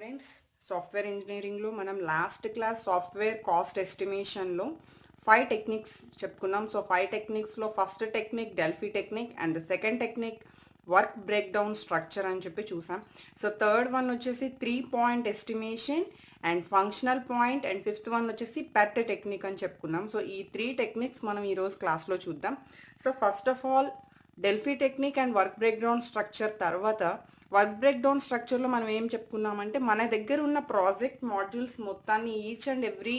Friends, software ఇంజనీరింగ్లో మనం last class software cost ఎస్టిమేషన్లో 5 టెక్నిక్స్ చెప్పుకున్నాం. సో 5 టెక్నిక్స్లో first technique Delphi technique and second technique work break down structure అని చెప్పి చూసాం. సో థర్డ్ వన్ వచ్చేసి 3 point estimation and functional point and fifth one వచ్చేసి పెట్ టెక్నిక్ అని చెప్పుకున్నాం. సో ఈ 3 టెక్నిక్స్ మనం ఈరోజు క్లాస్లో చూద్దాం. So first of all Delphi technique and work break down structure తర్వాత వర్క్ బ్రేక్ డౌన్ స్ట్రక్చర్లో మనం ఏం చెప్పుకున్నామంటే మన దగ్గర ఉన్న ప్రాజెక్ట్ మాడ్యూల్స్ మొత్తాన్ని ఈచ్ అండ్ ఎవ్రీ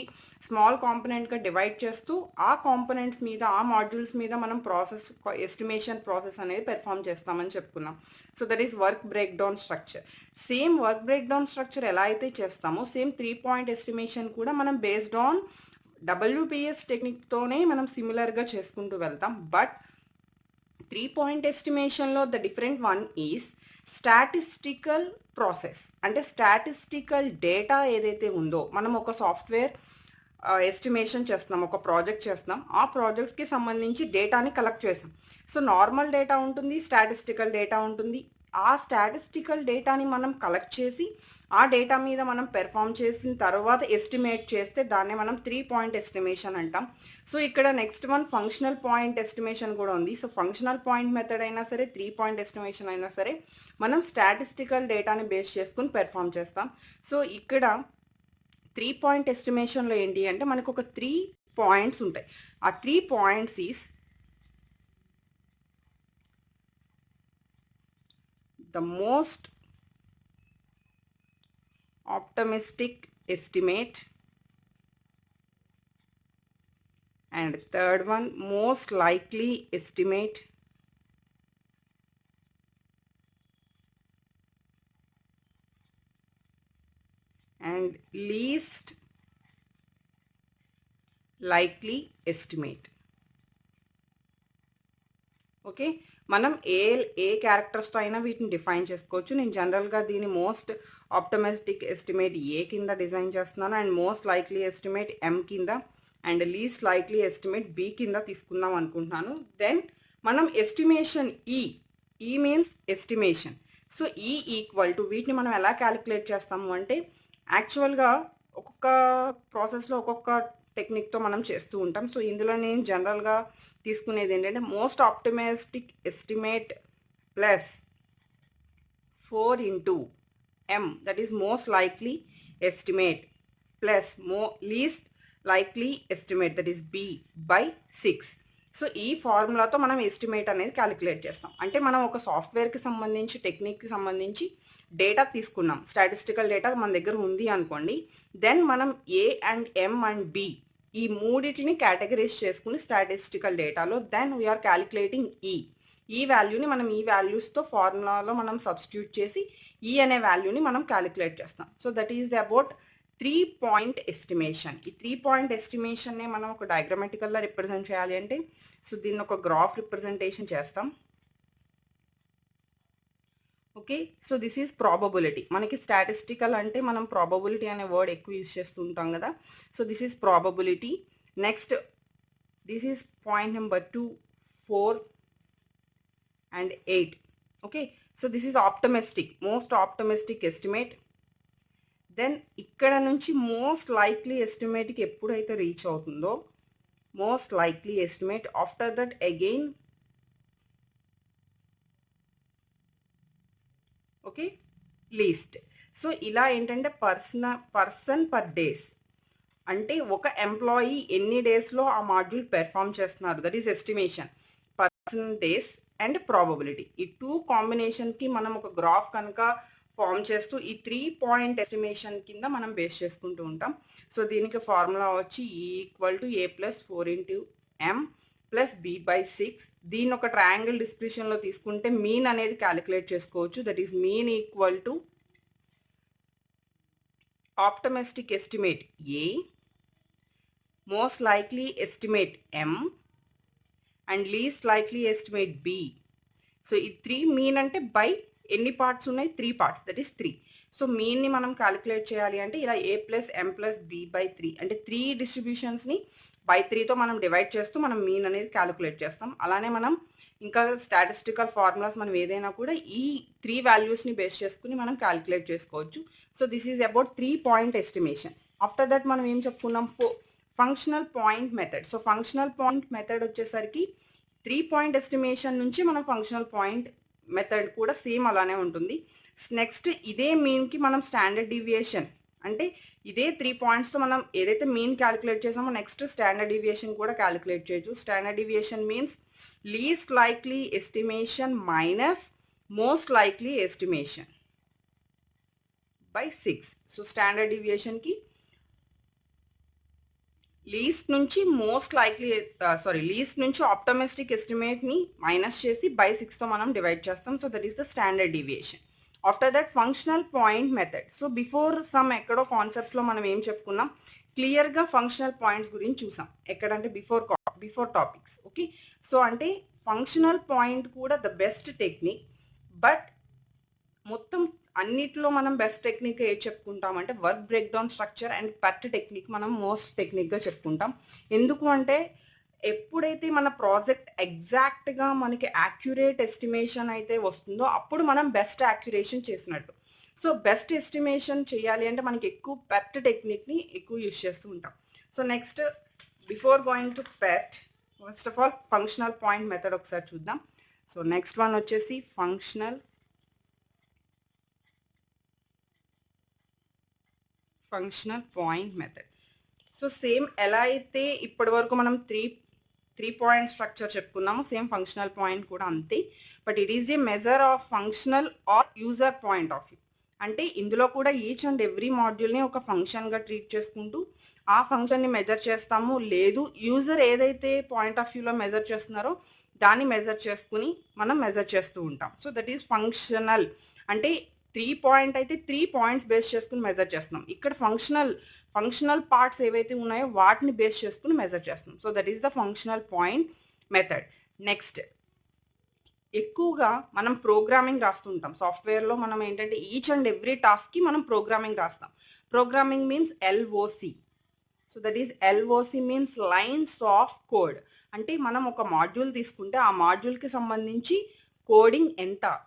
స్మాల్ కాంపనెంట్గా డివైడ్ చేస్తూ ఆ కాంపనెంట్స్ మీద ఆ మాడ్యూల్స్ మీద మనం ఎస్టిమేషన్ ప్రాసెస్ అనేది పెర్ఫామ్ చేస్తామని చెప్పుకున్నాం. So that is work break down structure. Same work break down structure ఎలా అయితే చేస్తామో సేమ్ 3 పాయింట్ ఎస్టిమేషన్ కూడా మనం బేస్డ్ ఆన్ WBS టెక్నిక్తోనే మనం సిమిలర్గా చేసుకుంటూ వెళ్తాం. బట్ 3 పాయింట్ ఎస్టిమేషన్లో the different one is statistical process. అంటే స్టాటిస్టికల్ డేటా ఏదైతే ఉందో మనం ఒక సాఫ్ట్వేర్ ఎస్టిమేషన్ చేస్తున్నాం, ఒక ప్రాజెక్ట్ చేస్తున్నాం, ఆ ప్రాజెక్ట్కి సంబంధించి డేటాని కలెక్ట్ చేసాం. సో నార్మల్ డేటా ఉంటుంది, స్టాటిస్టికల్ డేటా ఉంటుంది. ఆ స్టాటిస్టికల్ డేటాని మనం కలెక్ట్ చేసి ఆ డేటా మీద మనం పెర్ఫామ్ చేసిన తర్వాత ఎస్టిమేట్ చేస్తే దాన్ని మనం 3 పాయింట్ ఎస్టిమేషన్ అంటాం. సో ఇక్కడ next one functional point estimation కూడా ఉంది. సో ఫంక్షనల్ పాయింట్ మెథడ్ అయినా సరే 3 పాయింట్ ఎస్టిమేషన్ అయినా సరే మనం స్టాటిస్టికల్ డేటాని బేస్ చేసుకుని పెర్ఫామ్ చేస్తాం. సో ఇక్కడ 3 పాయింట్ ఎస్టిమేషన్లో ఏంటి అంటే మనకు ఒక 3 పాయింట్స్ ఉంటాయి. ఆ 3 points is the most optimistic estimate and third one most likely estimate and least likely estimate. Okay, మనం ఏ క్యారెక్టర్స్తో అయినా వీటిని డిఫైన్ చేసుకోవచ్చు. నేను జనరల్గా దీని మోస్ట్ ఆప్టమిస్టిక్ ఎస్టిమేట్ ఏ కింద డిజైన్ చేస్తున్నాను and most likely estimate M కింద and least likely estimate B కింద తీసుకుందాం అనుకుంటున్నాను. దెన్ మనం estimation E means estimation. So E equal to వీటిని మనం ఎలా క్యాలిక్యులేట్ చేస్తాము అంటే యాక్చువల్గా ఒక్కొక్క ప్రాసెస్లో ఒక్కొక్క టెక్నిక్తో మనం చేస్తూ ఉంటాం. సో ఇందులో నేను జనరల్గా తీసుకునేది ఏంటంటే most optimistic estimate plus 4 into M, that is most likely estimate plus least likely estimate that is B by 6. So ఈ ఫార్ములాతో మనం ఎస్టిమేట్ అనేది క్యాలిక్యులేట్ చేస్తాం. అంటే మనం ఒక సాఫ్ట్వేర్కి సంబంధించి టెక్నిక్కి సంబంధించి డేటా తీసుకున్నాం, స్టాటిస్టికల్ డేటా మన దగ్గర ఉంది అనుకోండి. దెన్ మనం A and M and B ఈ మూడింటిని కేటగరైజ్ చేసుకుని స్టాటిస్టికల్ డేటాలో దెన్ వీఆర్ క్యాలిక్యులేటింగ్ ఈ వాల్యూని మనం ఈ వాల్యూస్తో ఫార్ములాలో మనం సబ్స్టిట్యూట్ చేసి ఈ అనే వాల్యూని మనం క్యాలిక్యులేట్ చేస్తాం. So that is the about 3 point estimation. ఈ 3 పాయింట్ ఎస్టిమేషన్నే మనం ఒక డయాగ్రామాటికల్గా రిప్రజెంట్ చేయాలి అంటే సో దీన్ని ఒక గ్రాఫ్ రిప్రజెంటేషన్ చేస్తాం. Okay, so this is probability. మనకి స్టాటిస్టికల్ అంటే మనం ప్రాబబిలిటీ అనే వర్డ్ ఎక్కువ యూజ్ చేస్తూ ఉంటాం కదా. So this is probability. Next this is point number 2, 4 and 8. Okay, so this is optimistic, most optimistic estimate. Then ఇక్కడ నుంచి మోస్ట్ లైక్లీ ఎస్టిమేట్కి ఎప్పుడైతే రీచ్ అవుతుందో most likely estimate, after that again okay least. So ఇలా ఏంటంటే person per days, అంటే ఒక employee ఎన్ని డేస్లో ఆ మాడ్యూల్ పెర్ఫామ్ చేస్తున్నారు, that is estimation. Person days and probability, ఈ 2 కాంబినేషన్కి మనం ఒక గ్రాఫ్ కనుక ఫామ్ చేస్తూ ఈ 3 పాయింట్ ఎస్టిమేషన్ కింద మనం బేస్ చేసుకుంటూ ఉంటాం. సో దీనికి ఫార్ములా వచ్చి equal to A + 4 into M plus B by 6. దీన్ని ఒక ట్రయాంగిల్ డిస్క్రిప్షన్లో తీసుకుంటే మీన్ అనేది క్యాలిక్యులేట్ చేసుకోవచ్చు. That is mean equal to optimistic estimate A, most likely estimate M and least likely estimate B. So ఈ 3 mean అంటే by ఎన్ని parts ఉన్నాయి, 3 పార్ట్స్, దట్ ఈస్ 3. సో మీన్ని మనం క్యాలిక్యులేట్ చేయాలి అంటే ఇలా A + M + B by 3 అంటే 3 డిస్ట్రిబ్యూషన్స్ని బై 3తో మనం డివైడ్ చేస్తూ మనం మీన్ అనేది క్యాలిక్యులేట్ చేస్తాం. అలానే మనం ఇంకా స్టాటిస్టికల్ ఫార్ములాస్ మనం ఏదైనా కూడా ఈ 3 వాల్యూస్‌ని బేస్ చేసుకొని మనం క్యాలిక్యులేట్ చేసుకోవచ్చు. So, this is about 3 point estimation. After that మనం ఏం చెప్పుకున్నాం? Functional point method. So, functional point method వచ్చేసరికి 3 పాయింట్ ఎస్టిమేషన్ నుంచి మనం ఫంక్షనల్ పాయింట్ మెథడ్ కూడా సేమ్ అలానే ఉంటుంది. నెక్స్ట్ ఇదే మీన్‌కి మనం స్టాండర్డ్ డీవియేషన్ అంటే ఇదే 3 పాయింట్స్‌తో మనం ఏదైతే మీన్ క్యాలిక్యులేట్ చేసామో నెక్స్ట్ స్టాండర్డ్ డీవియేషన్ కూడా క్యాలిక్యులేట్ చేయొచ్చు. Standard deviation means least likely estimation minus most likely estimation by 6. So, standard డీవియేషన్‌కి లీస్ట్ నుంచి లీస్ట్ నుంచి ఆప్టమిస్టిక్ ఎస్టిమేట్‌ని మైనస్ చేసి బై 6తో మనం డివైడ్ చేస్తాం. So, that is the standard deviation. After that functional point method. So, before some ఎక్కడో కాన్సెప్ట్‌లో మనం ఏం చెప్పుకున్నాం? క్లియర్‌గా ఫంక్షనల్ పాయింట్స్ గురించి చూసాం. ఎక్కడంటే బిఫోర్ టాపిక్స్. ఓకే. సో, అంటే ఫంక్షనల్ పాయింట్ కూడా ద బెస్ట్ టెక్నిక్. బట్ మొత్తం అన్నిట్లో మనం బెస్ట్ టెక్నిక్ ఏది చెప్పుకుంటామంటే work break down structure and PERT technique మనం మోస్ట్ టెక్నిక్‌గా చెప్పుకుంటాం. ఎందుకు అంటే ఎప్పుడైతే మన ప్రాజెక్ట్ ఎగ్జాక్ట్‌గా మనకి యాక్యురేట్ ఎస్టిమేషన్ అయితే వస్తుందో అప్పుడు మనం బెస్ట్ యాక్యురేషన్ చేసినట్టు. సో, బెస్ట్ ఎస్టిమేషన్ చేయాలి అంటే మనకి ఎక్కువ పర్ట్ టెక్నిక్‌ని ఎక్కువ యూజ్ చేస్తూ ఉంటాం. So, next before going to PERT first of all functional point method ఒకసారి చూద్దాం. సో, నెక్స్ట్ వన్ వచ్చేసి functional point method. So, same ఎలా అయితే ఇప్పటి వరకు మనం 3 పాయింట్ స్ట్రక్చర్ చెప్పుకున్నాము, సేమ్ ఫంక్షనల్ పాయింట్ కూడా అంతే. But it is a measure of functional or user point of view. అంటే ఇందులో కూడా ఈచ్ అండ్ ఎవ్రీ మాడ్యూల్‌ని ఒక ఫంక్షన్‌గా ట్రీట్ చేసుకుంటూ ఆ ఫంక్షన్‌ని మెజర్ చేస్తాము. లేదు యూజర్ ఏదైతే పాయింట్ ఆఫ్ వ్యూలో మెజర్ చేస్తున్నారో దాన్ని మెజర్ చేసుకొని మనం మెజర్ చేస్తూ ఉంటాం. So, that is functional. అంటే 3 పాయింట్ అయితే 3 పాయింట్స్ బేస్ చేసుకొని మెజర్ చేస్తున్నాం. ఇక్కడ ఫంక్షనల్ పార్ట్స్ ఏవైతే ఉన్నాయో వాటిని బేస్ చేసుకొని మెజర్ చేస్తున్నాం. So, that is the functional point method. Next ఎక్కువగా మనం ప్రోగ్రామింగ్ రాస్తుంటాం. సాఫ్ట్‌వేర్‌లో మనం ఏంటంటే ఈచ్ అండ్ ఎవ్రీ టాస్క్‌కి మనం ప్రోగ్రామింగ్ రాస్తాం. Programming means LOC. So, that is LOC means lines of code. అంటే మనం ఒక మాడ్యూల్ తీసుకుంటే ఆ మాడ్యూల్‌కి సంబంధించి కోడింగ్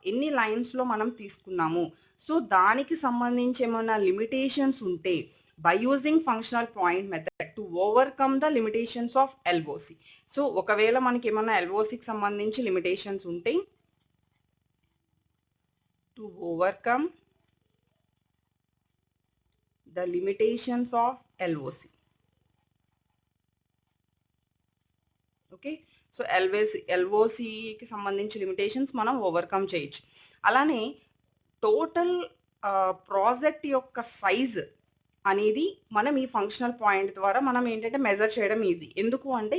ఎన్ని లైన్స్‌లో మనం తీసుకున్నాము. సో, దానికి సంబంధించి ఏమైనా లిమిటేషన్స్ ఉంటే by using functional point method to overcome the limitations of LOC. So, ఒకవేళ మనకి ఏమన్నా ఎల్ఓసికి సంబంధించి లిమిటేషన్స్ ఉంటే to overcome the limitations of LOC. Okay. So, ఎల్ఓసికి సంబంధించి లిమిటేషన్స్ మనం ఓవర్‌కమ్ చేయొచ్చు. అలానే టోటల్ ప్రాజెక్ట్ యొక్క సైజ్ అనేది మనం ఈ ఫంక్షనల్ పాయింట్ ద్వారా మనం ఏంటంటే మెజర్ చేయడం ఈజీ. ఎందుకు అంటే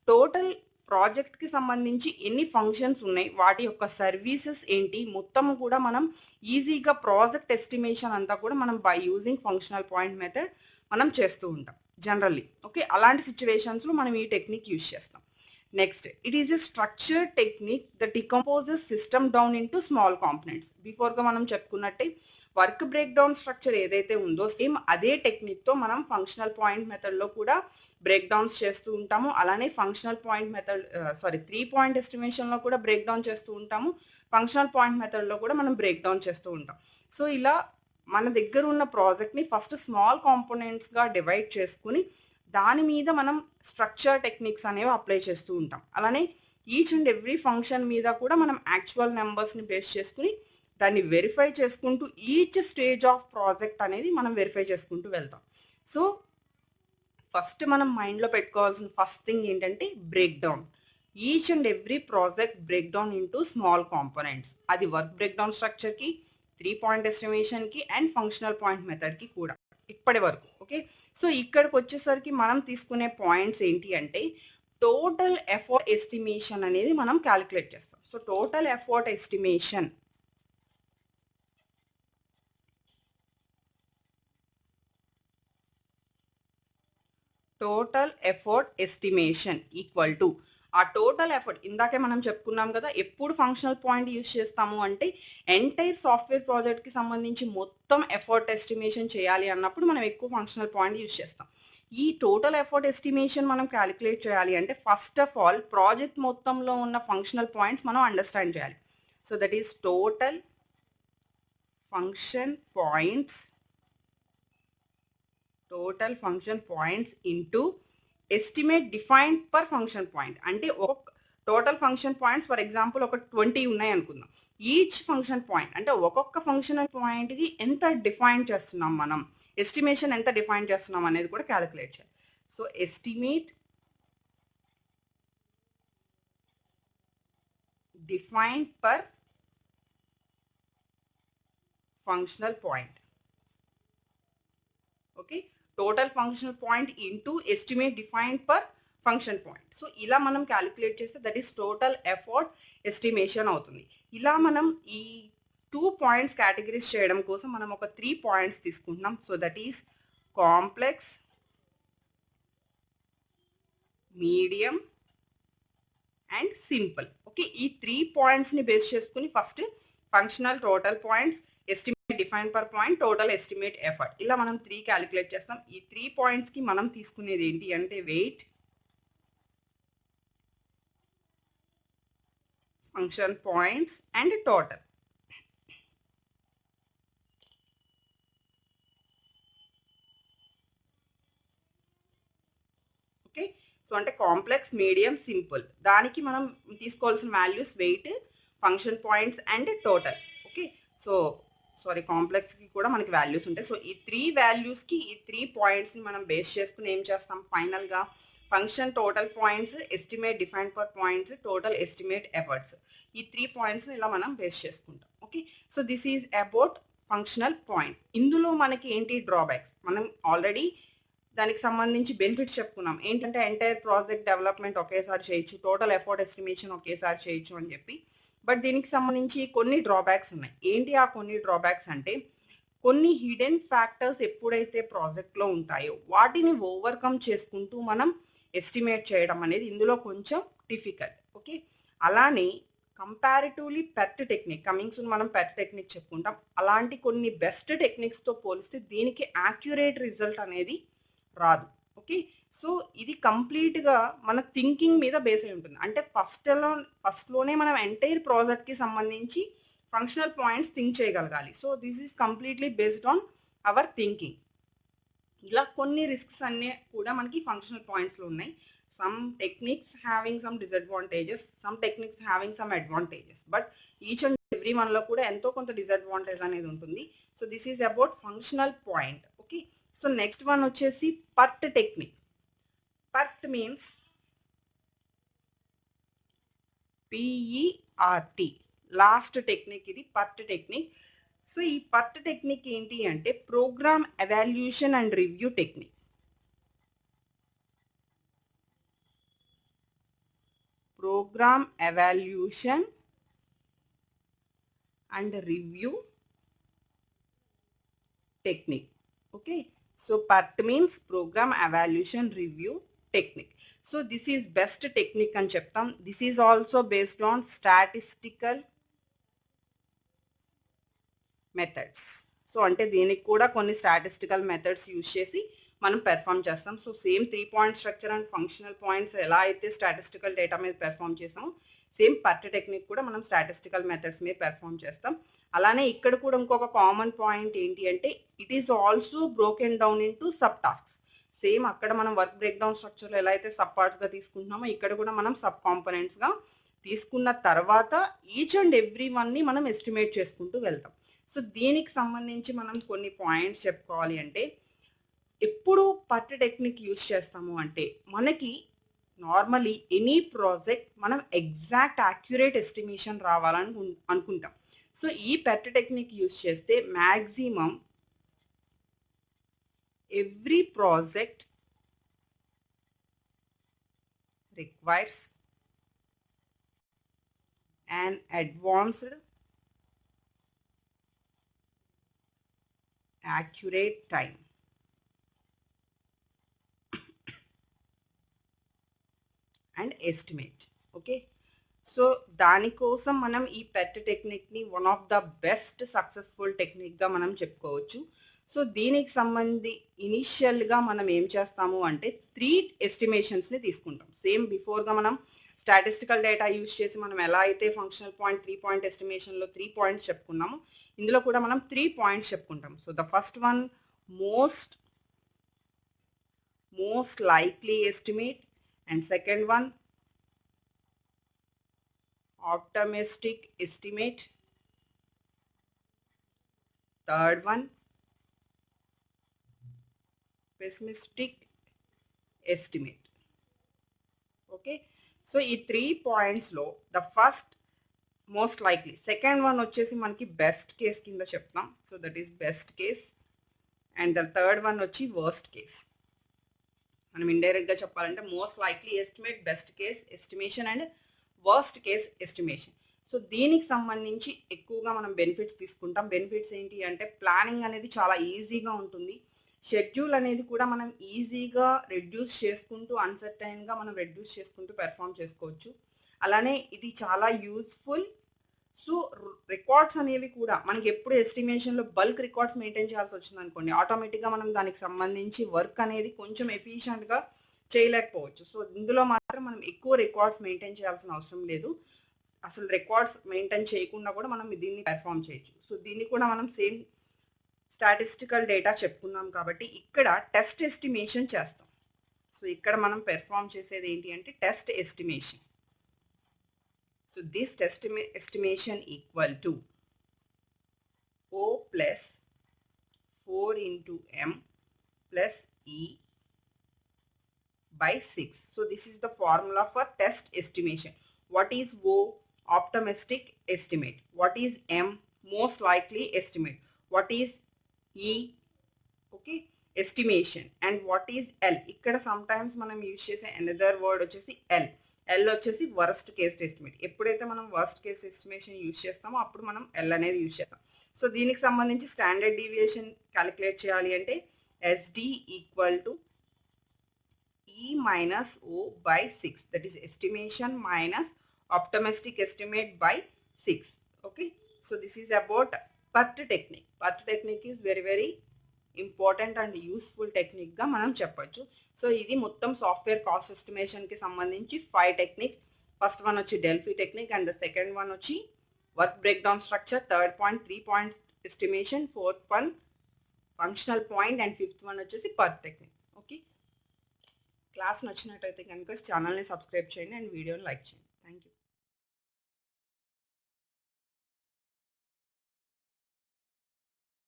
టోటల్ ప్రాజెక్ట్‌కి సంబంధించి ఎన్ని ఫంక్షన్స్ ఉన్నాయి, వాటి యొక్క సర్వీసెస్ ఏంటి, మొత్తం కూడా మనం ఈజీగా ప్రాజెక్ట్ ఎస్టిమేషన్ అంతా కూడా మనం by using functional point method మనం చేస్తూ ఉంటాం జనరల్లీ. ఓకే. అలాంటి సిట్యుయేషన్స్‌లో మనం ఈ టెక్నిక్ యూజ్ చేస్తాం. Next it is a structured technique that decomposes system down into small components. బిఫోర్‌గా మనం చెప్పుకున్నట్టే వర్క్ బ్రేక్ డౌన్ స్ట్రక్చర్ ఏదైతే ఉందో సేమ్ అదే టెక్నిక్‌తో మనం ఫంక్షనల్ పాయింట్ మెథడ్‌లో కూడా బ్రేక్ డౌన్స్ చేస్తూ ఉంటాము. అలానే ఫంక్షనల్ పాయింట్ మెథడ్ 3 పాయింట్ ఎస్టిమేషన్‌లో కూడా బ్రేక్ డౌన్ చేస్తూ ఉంటాము. ఫంక్షనల్ పాయింట్ మెథడ్‌లో కూడా మనం బ్రేక్ డౌన్ చేస్తూ ఉంటాం. సో, ఇలా మన దగ్గర ఉన్న ప్రాజెక్ట్‌ని ఫస్ట్ స్మాల్ కాంపోనెంట్స్‌గా డివైడ్ చేసుకొని దాని మీద మనం స్ట్రక్చర్ టెక్నిక్స్ అనేవి అప్లై చేస్తూ ఉంటాం. అలానే ఈచ్ అండ్ ఎవ్రీ ఫంక్షన్ మీద కూడా మనం యాక్చువల్ నెంబర్స్‌ని బేస్ చేసుకొని దాన్ని వెరిఫై చేసుకుంటూ ఈచ్ స్టేజ్ ఆఫ్ ప్రాజెక్ట్ అనేది మనం వెరిఫై చేసుకుంటూ వెళ్తాం. సో, ఫస్ట్ మనం మైండ్‌లో పెట్టుకోవాల్సిన ఫస్ట్ థింగ్ ఏంటంటే break down. Each and every project break down into small components. అది వర్క్ బ్రేక్ డౌన్ స్ట్రక్చర్‌కి, 3 పాయింట్ ఎస్టిమేషన్‌కి అండ్ ఫంక్షనల్ పాయింట్ మెథడ్‌కి కూడా ఇప్పటి వరకు. ఓకే. సో, ఇక్కడికొచ్చేసరికి మనం తీసుకునే పాయింట్స్ ఏంటి అంటే టోటల్ ఎఫర్ట్ ఎస్టిమేషన్ అనేది మనం క్యాలిక్యులేట్ చేస్తాం. So, total effort estimation equal to ఆ టోటల్ ఎఫర్ట్ ఇందాకే మనం చెప్పుకున్నాం కదా, ఎప్పుడు ఫంక్షనల్ పాయింట్ యూజ్ చేస్తాము అంటే ఎంటైర్ సాఫ్ట్‌వేర్ ప్రాజెక్ట్‌కి సంబంధించి మొత్తం ఎఫర్ట్ ఎస్టిమేషన్ చేయాలి అన్నప్పుడు మనం ఎక్కువ ఫంక్షనల్ పాయింట్ యూజ్ చేస్తాం. ఈ టోటల్ ఎఫర్ట్ ఎస్టిమేషన్ మనం క్యాలిక్యులేట్ చేయాలి అంటే ఫస్ట్ ఆఫ్ ఆల్ ప్రాజెక్ట్ మొత్తంలో ఉన్న ఫంక్షనల్ పాయింట్స్ మనం అండర్స్టాండ్ చేయాలి. So that is total function points into estimate defined per function point. అంటే ఒక total function points for example ఒక 20 ఉన్నాయి అనుకుందాం. ఈచ్ ఫంక్షన్ పాయింట్ అంటే ఒక్కొక్క ఫంక్షనల్ పాయింట్కి ఎంత డిఫైన్ చేస్తున్నాం మనం, ఎస్టిమేషన్ ఎంత డిఫైన్ చేస్తున్నాం అనేది కూడా క్యాలిక్యులేట్ చేయాలి. So estimate defined per functional point. Okay, total functional point into estimate defined per function point. So ఇలా మనం క్యాలిక్యులేట్ చేస్తే that is total effort estimation అవుతుంది. ఇలా మనం ఈ 2 పాయింట్స్ కేటగిరీస్ చేయడం కోసం మనం ఒక 3 పాయింట్స్ తీసుకుంటున్నాం. So that is complex, medium and simple. Okay, ఈ 3 పాయింట్స్ని బేస్ చేసుకుని first functional, total points, estimate define per point, total estimate effort, ఇలా మనం 3 క్యాలిక్యులేట్ చేస్తాం. ఈ 3 పాయింట్స్కి మనం తీసుకునేది ఏంటి అంటే weight, function points and total. Okay, so అంటే కాంప్లెక్స్, మీడియం, సింపుల్, దానికి మనం తీసుకోవాల్సిన values weight, function points and total. Okay, so sorry కాంప్లెక్స్కి కూడా మనకి వాల్యూస్ ఉంటాయి. సో ఈ 3 వాల్యూస్కి ఈ 3 పాయింట్స్ని మనం బేస్ చేసుకుని ఏం చేస్తాం, ఫైనల్గా function, total points, estimate define per points, total estimate efforts, ఈ 3 పాయింట్స్ని ఇలా మనం బేస్ చేసుకుంటాం. Okay, so this is about functional point. ఇందులో మనకి ఏంటి డ్రాబ్యాక్స్, మనం ఆల్రెడీ దానికి సంబంధించి బెనిఫిట్స్ చెప్పుకున్నాం. ఏంటంటే ఎంటైర్ ప్రాజెక్ట్ డెవలప్మెంట్ ఒకేసారి చేయొచ్చు, టోటల్ ఎఫర్ట్ ఎస్టిమేషన్ ఒకేసారి చేయొచ్చు అని చెప్పి. బట్ దీనికి సంబంధించి కొన్ని డ్రాబ్యాక్స్ ఉన్నాయి. ఏంటి ఆ కొన్ని డ్రాబ్యాక్స్ అంటే, కొన్ని హిడెన్ ఫ్యాక్టర్స్ ఎప్పుడైతే ప్రాజెక్ట్లో ఉంటాయో వాటిని ఓవర్కమ్ చేసుకుంటూ మనం ఎస్టిమేట్ చేయడం అనేది ఇందులో కొంచెం డిఫికల్ట్. ఓకే, అలానే కంపారిటివ్లీ పెర్ట్ టెక్నిక్, కమింగ్ సూన్ మనం పెర్ట్ టెక్నిక్ చెప్పుకుంటాం. అలాంటి కొన్ని బెస్ట్ టెక్నిక్స్తో పోలిస్తే దీనికి యాక్యురేట్ రిజల్ట్ అనేది రాదు. ఓకే, సో ఇది కంప్లీట్గా మన థింకింగ్ మీద బేస్ అయి ఉంటుంది. అంటే ఫస్ట్లోనే మనం ఎంటైర్ ప్రాజెక్ట్కి సంబంధించి ఫంక్షనల్ పాయింట్స్ థింక్ చేయగలగాలి. So this is completely based on our thinking. ఇలా కొన్ని రిస్క్స్ అన్నీ కూడా మనకి ఫంక్షనల్ పాయింట్స్లో ఉన్నాయి. Some techniques having some disadvantages, some techniques having some advantages, but each and every వన్లో కూడా ఎంతో కొంత డిసడ్వాంటేజ్ అనేది ఉంటుంది. So this is about functional point. Okay, so next one వచ్చేసి PERT technique. PERT means PERT, last technique ఇది PERT technique. So ఈ PERT technique ఏంటి అంటే program evaluation and review technique. Program evaluation and review technique. Okay, so PERT means program evaluation review technique. So this is best technique అని చెప్తాం. This is also based on statistical methods. So అంటే దీనికి కూడా కొన్ని statistical methods use చేసి మనం perform చేస్తాం. So same 3 point structure and functional points ఎలా అయితే స్టాటిస్టికల్ డేటా మీద పెర్ఫామ్ చేసామో సేమ్ పర్ట్ టెక్నిక్ కూడా మనం స్టాటిస్టికల్ మెథడ్స్ మీద పెర్ఫామ్ చేస్తాం. అలానే ఇక్కడ కూడా ఇంకొక కామన్ పాయింట్ ఏంటి అంటే it is also broken down into sub tasks. Same అక్కడ మనం వర్క్ బ్రేక్ డౌన్ స్ట్రక్చర్లో ఎలా అయితే సబ్ పార్ట్స్గా తీసుకుంటున్నామో ఇక్కడ కూడా మనం సబ్ కాంపోనెంట్స్గా తీసుకున్న తర్వాత ఈచ్ అండ్ ఎవ్రీ వన్ని మనం ఎస్టిమేట్ చేసుకుంటూ వెళ్తాం. సో దీనికి సంబంధించి మనం కొన్ని పాయింట్స్ చెప్పుకోవాలి అంటే, ఎప్పుడు పర్ట్ టెక్నిక్ యూజ్ చేస్తాము అంటే మనకి నార్మలీ ఎనీ ప్రాజెక్ట్ మనం ఎగ్జాక్ట్ యాక్యురేట్ ఎస్టిమేషన్ రావాలని అనుకుంటాం. సో ఈ పర్ట్ టెక్నిక్ యూజ్ చేస్తే maximum every project requires an advanced accurate time and estimate. Okay, so దానికోసం మనం ఈ పెర్ట్ టెక్నిక్ని one of the best successful టెక్నిక్గా మనం చెప్పుకోవచ్చు. సో దీనికి ఇనిషియల్గా మనం ఏం చేస్తాము అంటే 3 ఎస్టిమేషన్స్ని తీసుకుంటాం. సేమ్ బిఫోర్గా మనం స్టాటిస్టికల్ డేటా యూజ్ చేసి మనం ఎలా అయితే ఫంక్షనల్ పాయింట్ 3 పాయింట్ ఎస్టిమేషన్లో 3 పాయింట్స్ చెప్పుకున్నాము, ఇందులో కూడా మనం 3 పాయింట్స్ చెప్పుకుంటాం. So the first one most likely estimate, and second one optimistic estimate, third one pessimistic estimate. Okay, so ఈ 3 points లో the first most likely, second one వచ్చేసి మనకి best case కింద చెప్తాం. So that is best case, and the third one వచ్చి worst case. మనం ఇండైరెక్ట్గా చెప్పాలంటే most likely estimate, best case estimation and worst case estimation. So దీనికి సంబంధించి ఎక్కువగా మనం బెనిఫిట్స్ తీసుకుంటాం. బెనిఫిట్స్ ఏంటి అంటే ప్లానింగ్ అనేది చాలా ఈజీగా ఉంటుంది. షెడ్యూల్ అనేది కూడా మనం ఈజీగా రెడ్యూస్ చేసుకుంటూ అన్సర్టైన్గా మనం రెడ్యూస్ చేసుకుంటూ పెర్ఫామ్ చేసుకోవచ్చు. అలానే ఇది చాలా యూస్ఫుల్. సో రికార్డ్స్ అనేవి కూడా మనకి ఎప్పుడు ఎస్టిమేషన్లో బల్క్ రికార్డ్స్ మెయింటైన్ చేయాల్సి వచ్చింది అనుకోండి, ఆటోమేటిక్గా మనం దానికి సంబంధించి వర్క్ అనేది కొంచెం ఎఫిషియెంట్గా చేయలేకపోవచ్చు. సో ఇందులో మాత్రం మనం ఎక్కువ రికార్డ్స్ మెయింటైన్ చేయాల్సిన అవసరం లేదు. అసలు రికార్డ్స్ మెయింటైన్ చేయకుండా కూడా మనం దీన్ని పెర్ఫామ్ చేయొచ్చు. సో దీన్ని కూడా మనం సేమ్ స్టాటిస్టికల్ డేటా చెప్పుకున్నాం కాబట్టి ఇక్కడ టెస్ట్ ఎస్టిమేషన్ చేస్తాం. సో ఇక్కడ మనం పెర్ఫామ్ చేసేది ఏంటి అంటే test estimation. So this test estimation equal to O plus 4 into M plus E by 6. So this is the formula for test estimation. What is O? Optimistic estimate. What is M? Most likely estimate. What is E? Okay, estimation. And what is L? ఇక్కడ sometimes మనం use చేసే another word వచ్చేసి L. L వచ్చేసి worst case estimate. ఎప్పుడైతే మనం worst case estimation use చేస్తామో అప్పుడు మనం ఎల్ అనేది యూజ్ చేస్తాం. సో దీనికి సంబంధించి స్టాండర్డ్ డీవియేషన్ క్యాలిక్యులేట్ చేయాలి అంటే SD equal to E minus O by 6, that is estimation minus optimistic estimate by 6. Okay, so this is about PERT technique. PERT technique is very very important and useful టెక్నిక్గా మనం చెప్పొచ్చు. So ఇది మొత్తం software cost ఎస్టిమేషన్కి సంబంధించి 5 techniques. First one వచ్చి Delphi technique, and the second one వచ్చి work break down structure, third point 3 point estimation, fourth one functional point, and fifth one వచ్చేసి పర్ టెక్నిక్. ఓకే, క్లాస్ నచ్చినట్టయితే కనుక ఛానల్ని సబ్స్క్రైబ్ చేయండి and వీడియోని లైక్ చేయండి.